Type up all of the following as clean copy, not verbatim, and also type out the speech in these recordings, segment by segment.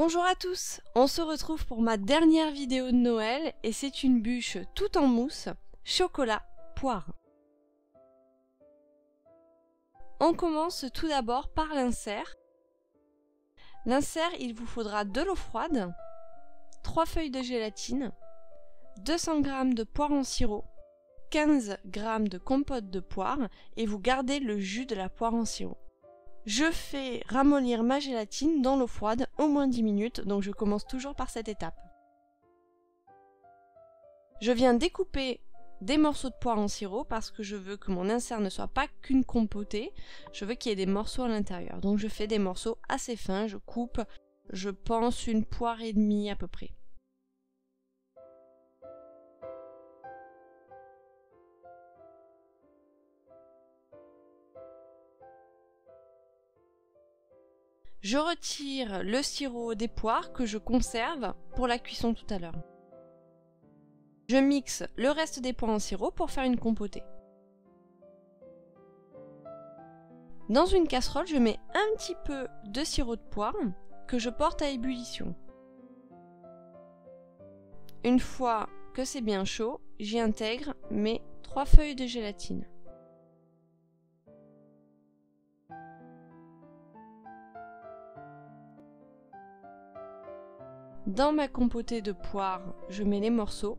Bonjour à tous, on se retrouve pour ma dernière vidéo de Noël et c'est une bûche toute en mousse, chocolat, poire. On commence tout d'abord par l'insert. L'insert, il vous faudra de l'eau froide, 3 feuilles de gélatine, 200 g de poire en sirop, 15 g de compote de poire et vous gardez le jus de la poire en sirop. Je fais ramollir ma gélatine dans l'eau froide au moins 10 minutes, donc je commence toujours par cette étape. Je viens découper des morceaux de poire en sirop parce que je veux que mon insert ne soit pas qu'une compotée, je veux qu'il y ait des morceaux à l'intérieur. Donc je fais des morceaux assez fins, je coupe, je pense une poire et demie à peu près. Je retire le sirop des poires que je conserve pour la cuisson tout à l'heure. Je mixe le reste des poires en sirop pour faire une compotée. Dans une casserole, je mets un petit peu de sirop de poire que je porte à ébullition. Une fois que c'est bien chaud, j'y intègre mes 3 feuilles de gélatine. Dans ma compotée de poire, je mets les morceaux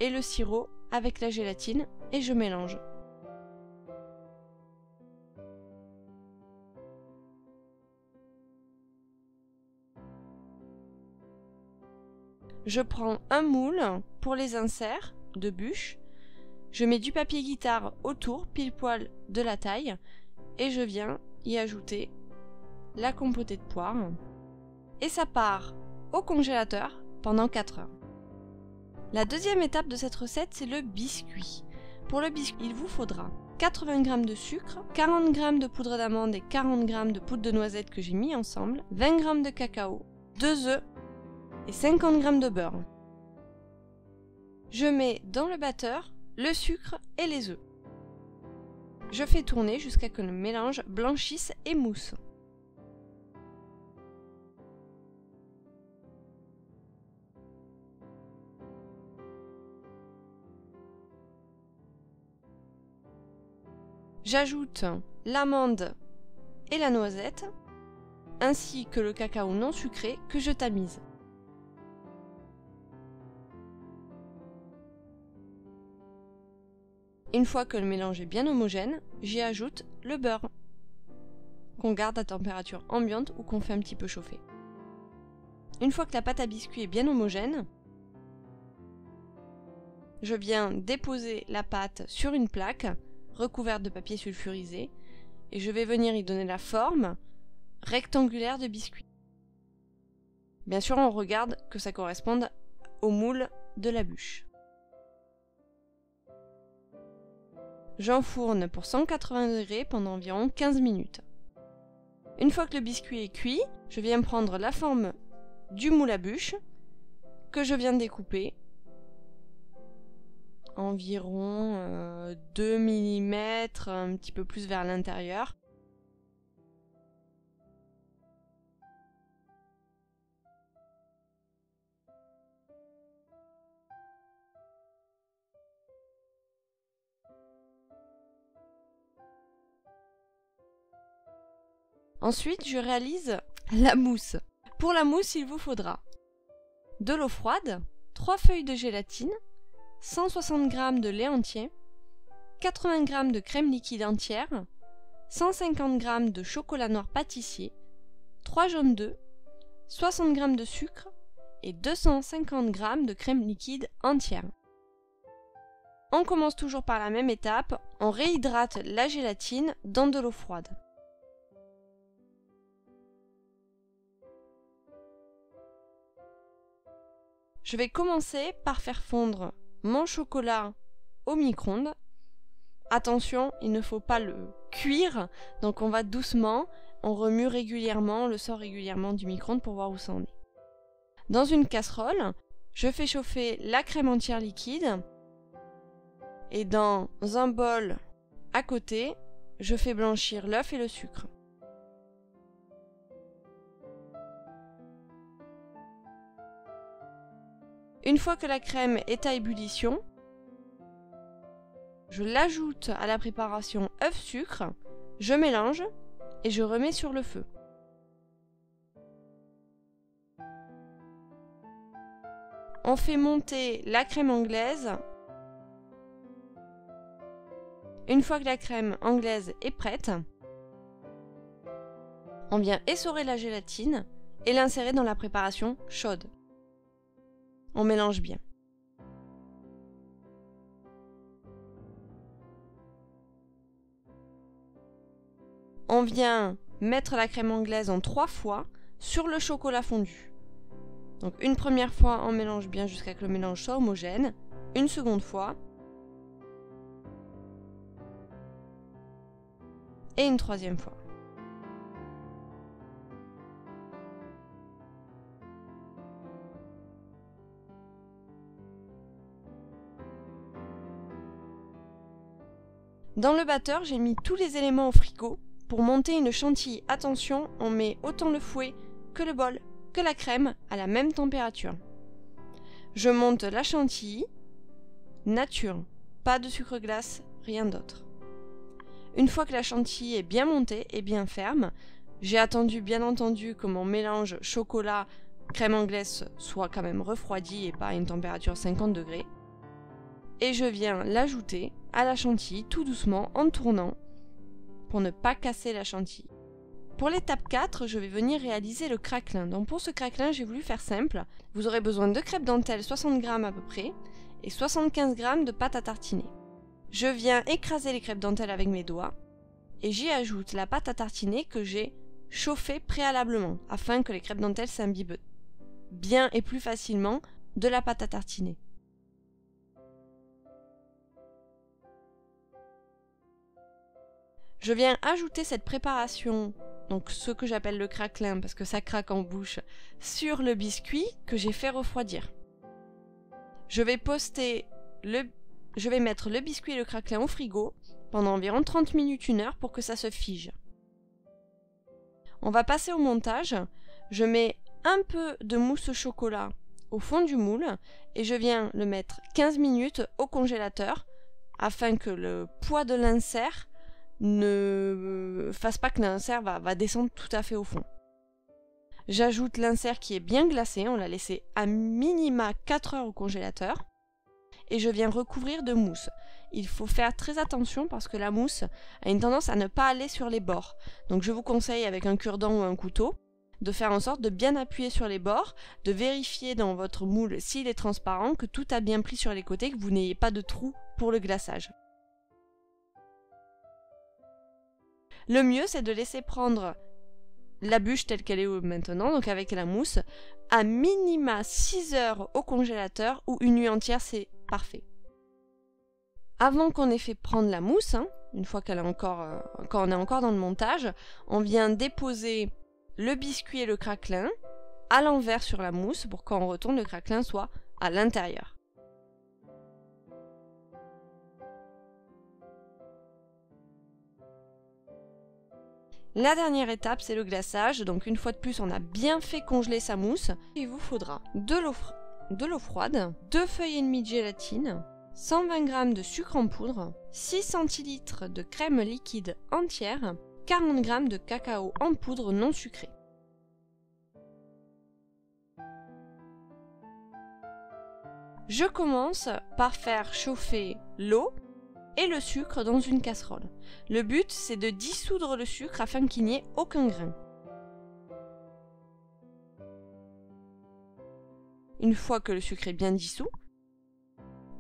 et le sirop avec la gélatine et je mélange. Je prends un moule pour les inserts de bûche, je mets du papier guitare autour, pile poil de la taille, et je viens y ajouter la compotée de poire. Et ça part au congélateur pendant 4 heures. La deuxième étape de cette recette, c'est le biscuit. Pour le biscuit, il vous faudra 80 g de sucre, 40 g de poudre d'amande et 40 g de poudre de noisette que j'ai mis ensemble, 20 g de cacao, 2 œufs et 50 g de beurre. Je mets dans le batteur le sucre et les œufs. Je fais tourner jusqu'à ce que le mélange blanchisse et mousse. J'ajoute l'amande et la noisette, ainsi que le cacao non sucré que je tamise. Une fois que le mélange est bien homogène, j'y ajoute le beurre, qu'on garde à température ambiante ou qu'on fait un petit peu chauffer. Une fois que la pâte à biscuit est bien homogène, je viens déposer la pâte sur une plaque recouverte de papier sulfurisé et je vais venir y donner la forme rectangulaire de biscuit. Bien sûr, on regarde que ça corresponde au moule de la bûche. J'enfourne pour 180 degrés pendant environ 15 minutes. Une fois que le biscuit est cuit, je viens prendre la forme du moule à bûche que je viens découper environ 2 mm, un petit peu plus vers l'intérieur. Ensuite, je réalise la mousse. Pour la mousse, il vous faudra de l'eau froide, 3 feuilles de gélatine, 160 g de lait entier, 80 g de crème liquide entière, 150 g de chocolat noir pâtissier, 3 jaunes d'œufs, 60 g de sucre et 250 g de crème liquide entière. On commence toujours par la même étape, on réhydrate la gélatine dans de l'eau froide. Je vais commencer par faire fondre mon chocolat au micro-ondes. Attention, il ne faut pas le cuire, donc on va doucement, on remue régulièrement, on le sort régulièrement du micro-ondes pour voir où ça en est. Dans une casserole, je fais chauffer la crème entière liquide et dans un bol à côté, je fais blanchir l'œuf et le sucre. Une fois que la crème est à ébullition, je l'ajoute à la préparation œuf-sucre, je mélange et je remets sur le feu. On fait monter la crème anglaise. Une fois que la crème anglaise est prête, on vient essorer la gélatine et l'insérer dans la préparation chaude. On mélange bien. On vient mettre la crème anglaise en 3 fois sur le chocolat fondu. Donc une première fois, on mélange bien jusqu'à ce que le mélange soit homogène. Une seconde fois. Et une troisième fois. Dans le batteur, j'ai mis tous les éléments au frigo. Pour monter une chantilly, attention, on met autant le fouet que le bol, que la crème à la même température. Je monte la chantilly, nature, pas de sucre glace, rien d'autre. Une fois que la chantilly est bien montée et bien ferme, j'ai attendu bien entendu que mon mélange chocolat crème anglaise soit quand même refroidi et pas à une température 50 degrés. Et je viens l'ajouter à la chantilly tout doucement en tournant pour ne pas casser la chantilly. Pour l'étape 4, je vais venir réaliser le craquelin. Donc pour ce craquelin, j'ai voulu faire simple. Vous aurez besoin de crêpes dentelle 60 g à peu près et 75 g de pâte à tartiner. Je viens écraser les crêpes dentelle avec mes doigts et j'y ajoute la pâte à tartiner que j'ai chauffée préalablement afin que les crêpes dentelle s'imbibent bien et plus facilement de la pâte à tartiner. Je viens ajouter cette préparation, donc ce que j'appelle le craquelin parce que ça craque en bouche, sur le biscuit que j'ai fait refroidir. Je vais mettre le biscuit et le craquelin au frigo pendant environ 30 minutes, 1 heure pour que ça se fige. On va passer au montage. Je mets un peu de mousse au chocolat au fond du moule et je viens le mettre 15 minutes au congélateur afin que le poids de l'insert ne fasse pas que l'insert va descendre tout à fait au fond. J'ajoute l'insert qui est bien glacé, on l'a laissé à minima 4 heures au congélateur et je viens recouvrir de mousse. Il faut faire très attention parce que la mousse a une tendance à ne pas aller sur les bords. Donc je vous conseille avec un cure-dent ou un couteau de faire en sorte de bien appuyer sur les bords, de vérifier dans votre moule s'il est transparent, que tout a bien pris sur les côtés, que vous n'ayez pas de trou pour le glaçage. Le mieux, c'est de laisser prendre la bûche telle qu'elle est maintenant, donc avec la mousse, à minima 6 heures au congélateur ou une nuit entière, c'est parfait. Avant qu'on ait fait prendre la mousse, une fois quand on est encore dans le montage, on vient déposer le biscuit et le craquelin à l'envers sur la mousse pour quand on retourne, le craquelin soit à l'intérieur. La dernière étape, c'est le glaçage. Donc une fois de plus, on a bien fait congeler sa mousse. Il vous faudra de l'eau froide, 2 feuilles et demie de gélatine, 120 g de sucre en poudre, 6 centilitres de crème liquide entière, 40 g de cacao en poudre non sucré. Je commence par faire chauffer l'eau et le sucre dans une casserole. Le but, c'est de dissoudre le sucre afin qu'il n'y ait aucun grain. Une fois que le sucre est bien dissous,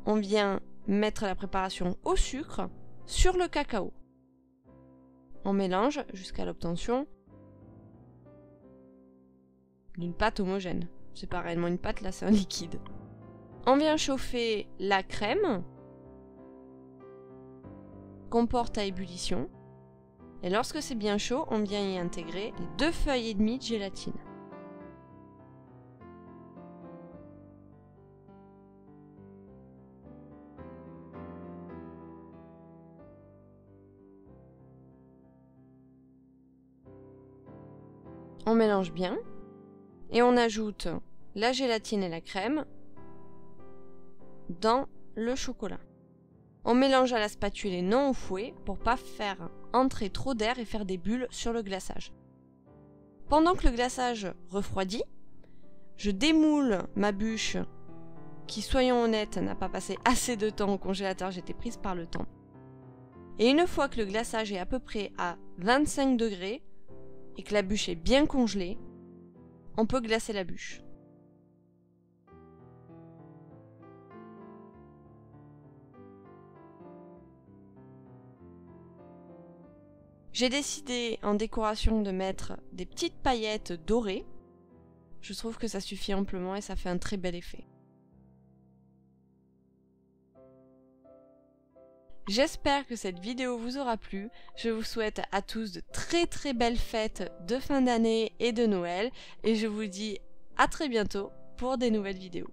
on vient mettre la préparation au sucre sur le cacao. On mélange jusqu'à l'obtention d'une pâte homogène. C'est pas réellement une pâte, là c'est un liquide. On vient chauffer la crème qu'on porte à ébullition. Et lorsque c'est bien chaud, on vient y intégrer les 2 feuilles et demie de gélatine. On mélange bien et on ajoute la gélatine et la crème dans le chocolat. On mélange à la spatule et non au fouet pour pas faire entrer trop d'air et faire des bulles sur le glaçage. Pendant que le glaçage refroidit, je démoule ma bûche qui, soyons honnêtes, n'a pas passé assez de temps au congélateur, j'étais prise par le temps. Et une fois que le glaçage est à peu près à 25 degrés et que la bûche est bien congelée, on peut glacer la bûche. J'ai décidé en décoration de mettre des petites paillettes dorées. Je trouve que ça suffit amplement et ça fait un très bel effet. J'espère que cette vidéo vous aura plu. Je vous souhaite à tous de très belles fêtes de fin d'année et de Noël. Et je vous dis à très bientôt pour des nouvelles vidéos.